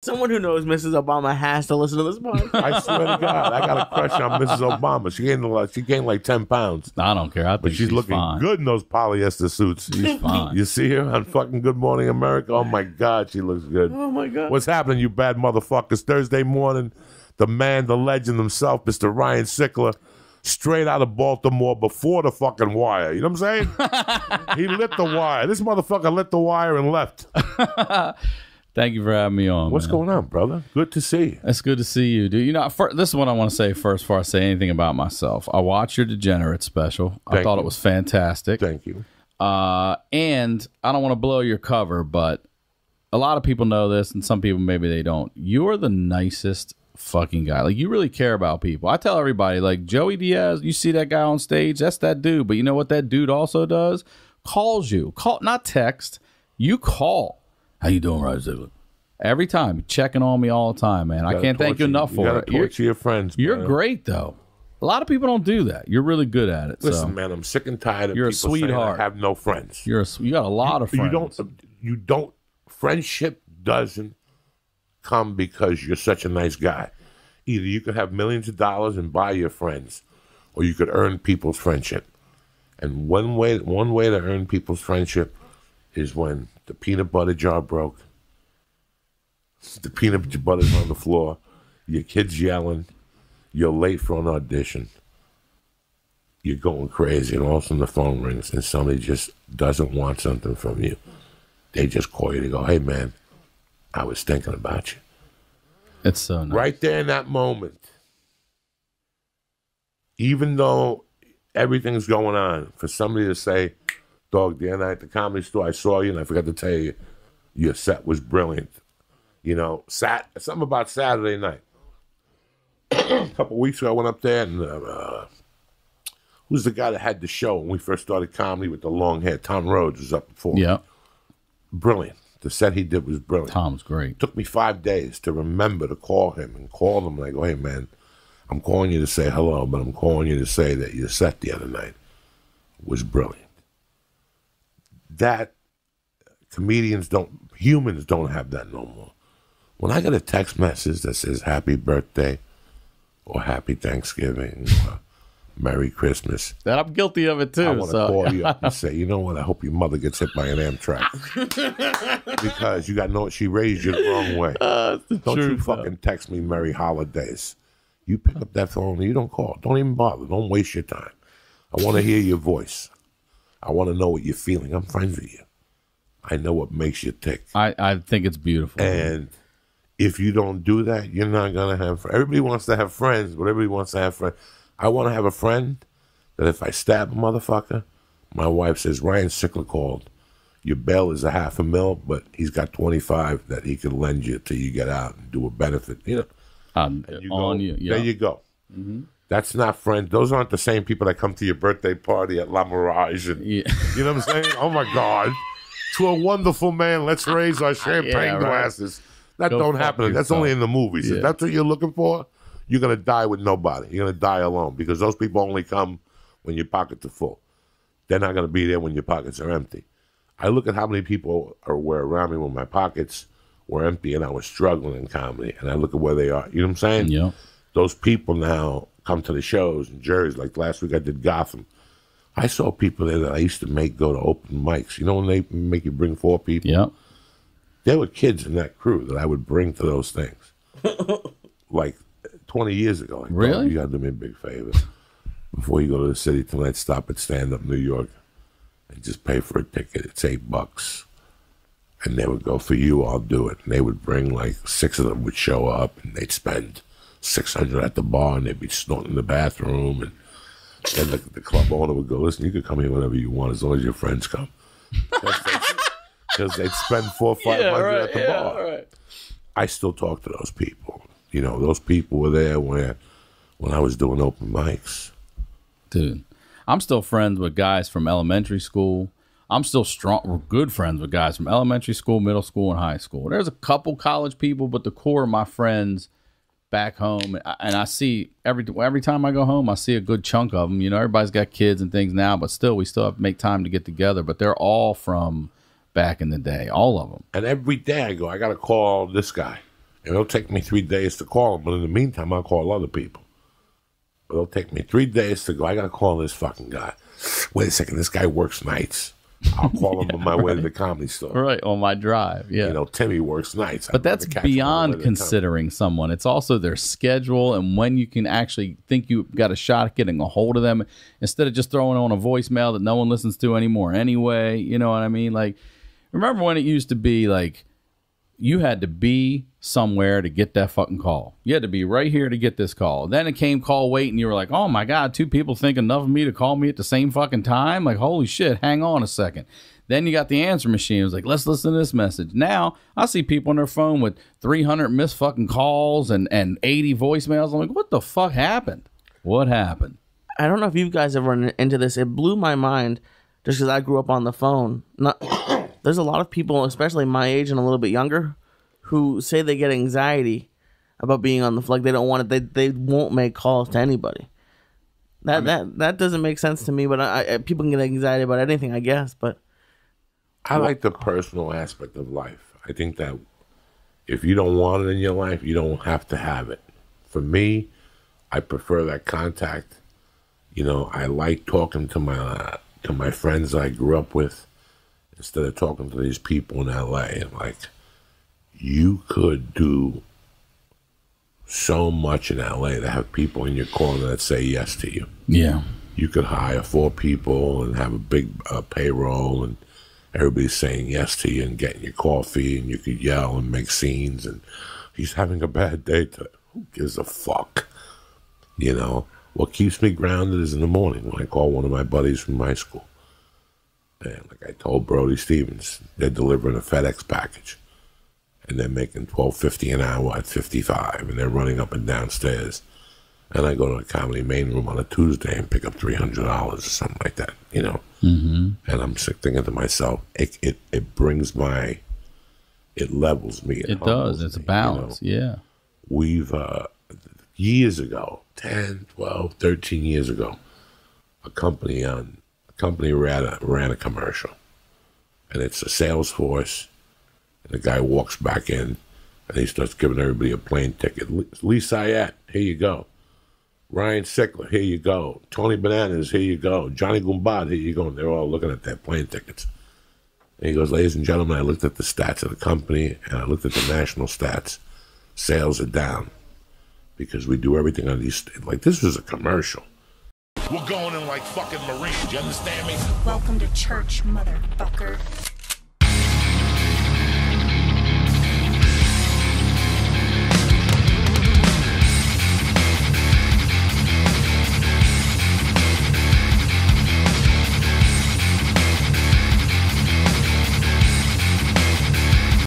Someone who knows Mrs. Obama has to listen to this podcast. I swear to God, I got a crush on Mrs. Obama. She gained like 10 pounds. I don't care. I think But she's looking fine. good in those polyester suits. She's fine. You see her on fucking Good Morning America? Oh, my God, she looks good. Oh, my God. What's happening, you bad motherfuckers? Thursday morning, the man, the legend himself, Mr. Ryan Sickler, straight out of Baltimore before the fucking wire. You know what I'm saying? He lit the wire. This motherfucker lit the wire and left. Thank you for having me on. What's going on, brother? Good to see you. It's good to see you, dude. You know, this is what I want to say first before I say anything about myself. I watched your Degenerate special. I thought it was fantastic. Thank you. And I don't want to blow your cover, but a lot of people know this, and some people maybe they don't. You're the nicest fucking guy. Like, you really care about people. I tell everybody, like, Joey Diaz, you see that guy on stage, that's that dude. But you know what that dude also does? Calls you. Not text. You call. How you doing, Ryan Ziegler? Every time. Checking on me all the time, man. I can't thank you enough for it. You're your friends. You're great, though. A lot of people don't do that. You're really good at it. Listen, man, I'm sick and tired of you're people a sweetheart. saying I have no friends. You got a lot of friends. You don't. Friendship doesn't come because you're such a nice guy. Either you could have millions of dollars and buy your friends, or you could earn people's friendship. And one way to earn people's friendship is when the peanut butter jar broke, the peanut butter's on the floor, your kid's yelling, you're late for an audition, you're going crazy, and all of a sudden the phone rings and somebody just doesn't want something from you. They just call you to go, hey, man, I was thinking about you. It's so nice. Right there in that moment, even though everything's going on, for somebody to say, dog, the other night at the Comedy Store, I saw you, and I forgot to tell you, your set was brilliant. You know, something about Saturday night. A couple of weeks ago, I went up there, and who's the guy that had the show when we first started comedy with the long hair? Tom Rhodes was up before. Yeah. Brilliant. The set he did was brilliant. Tom's great. It took me 5 days to remember to call him and call him. And I go, hey, man, I'm calling you to say hello, but I'm calling you to say that your set the other night was brilliant. That humans don't have that no more. When I get a text message that says happy birthday or happy Thanksgiving or Merry Christmas. That I'm guilty of it too. I want to call you up and say, you know what? I hope your mother gets hit by an Amtrak. Because she raised you the wrong way. Don't you fucking text me Merry Holidays. You pick up that phone and you don't call. Don't even bother. Don't waste your time. I want to hear your voice. I want to know what you're feeling. I'm friends with you. I know what makes you tick. I think it's beautiful. And if you don't do that, you're not going to have friends. Everybody wants to have friends, but everybody wants to have friends. I want to have a friend that if I stab a motherfucker, my wife says, Ryan Sickler called. Your bail is $500,000, but he's got 25 that he can lend you till you get out and do a benefit. You know, There you go. Mm-hmm. That's not friends. Those aren't the same people that come to your birthday party at La Mirage. And, You know what I'm saying? Oh, my God. To a wonderful man, let's raise our champagne glasses. That don't happen. That's only in the movies. If that's what you're looking for, you're going to die with nobody. You're going to die alone because those people only come when your pockets are full. They're not going to be there when your pockets are empty. I look at how many people were around me when my pockets were empty and I was struggling in comedy, and I look at where they are. You know what I'm saying? Yeah. Those people now come to the shows in Jersey. Like last week I did Gotham. I saw people there that I used to make go to open mics. You know when they make you bring 4 people? Yeah. There were kids in that crew that I would bring to those things. Like 20 years ago. Like, really? You got to do me a big favor. Before you go to the city tonight, stop at Stand Up New York and just pay for a ticket. It's $8. And they would go, for you, I'll do it. And they would bring, like, 6 of them would show up, and they'd spend $600 at the bar, and they'd be snorting in the bathroom. And then the club owner would go, listen, you can come here whenever you want as long as your friends come. Because they'd spend $400 or $500 at the bar. Right. I still talk to those people. You know, those people were there when I was doing open mics. Dude, I'm still friends with guys from elementary school. I'm still good friends with guys from elementary school, middle school, and high school. There's a couple college people, but the core of my friends back home, and I see every time I go home, I see a good chunk of them. You know, everybody's got kids and things now, but still, we still have to make time to get together. But they're all from back in the day, all of them. And every day I go, I got to call this guy. It'll take me 3 days to call him, but in the meantime, I'll call other people. But it'll take me 3 days to go. I got to call this fucking guy. Wait a second, this guy works nights. I'll call him on my way to the Comedy Store. Right, on my drive, yeah. You know, Timmy works nights. But that's beyond considering someone. It's also their schedule and when you can actually think you've got a shot at getting a hold of them instead of just throwing on a voicemail that no one listens to anymore anyway. You know what I mean? Like, remember when it used to be like you had to be somewhere to get that fucking call. You had to be right here to get this call. Then it came call wait, and you were like, oh my God, 2 people think enough of me to call me at the same fucking time? Like, holy shit, hang on a second. Then you got the answer machine. It was like, let's listen to this message. Now, I see people on their phone with 300 missed fucking calls and 80 voicemails. I'm like, what the fuck happened? What happened? I don't know if you guys have run into this. It blew my mind just because I grew up on the phone. There's a lot of people, especially my age and a little bit younger, who say they get anxiety about being on the phone. Like they don't want it. They won't make calls to anybody. That doesn't make sense to me. But people can get anxiety about anything, I guess. But I like the personal aspect of life. I think that if you don't want it in your life, you don't have to have it. For me, I prefer that contact. You know, I like talking to my friends I grew up with instead of talking to these people in L.A. And like, you could do so much in L.A. to have people in your corner that say yes to you. Yeah. You could hire 4 people and have a big payroll and everybody's saying yes to you and getting your coffee, and you could yell and make scenes, and he's having a bad day. Who gives a fuck? You know, what keeps me grounded is in the morning when I call one of my buddies from high school. And like I told Brody Stevens, they're delivering a FedEx package, and they're making $12.50 an hour at 55, and they're running up and downstairs. And I go to the Comedy Main Room on a Tuesday and pick up $300 or something like that, you know. Mm-hmm. And I'm thinking to myself, it brings it levels me. It does. It's a balance, you know? Yeah. We've, years ago, 10, 12, 13 years ago, a company ran a commercial. And it's a sales force. And the guy walks back in, and he starts giving everybody a plane ticket. Lee Syatt, here you go. Ryan Sickler, here you go. Tony Bananas, here you go. Johnny Gumbad, here you go. And they're all looking at their plane tickets. And he goes, ladies and gentlemen, I looked at the stats of the company, and I looked at the national stats. Sales are down because we do everything on these. Like, this was a commercial. We're going in like fucking Marines, you understand me? Welcome to church, motherfucker.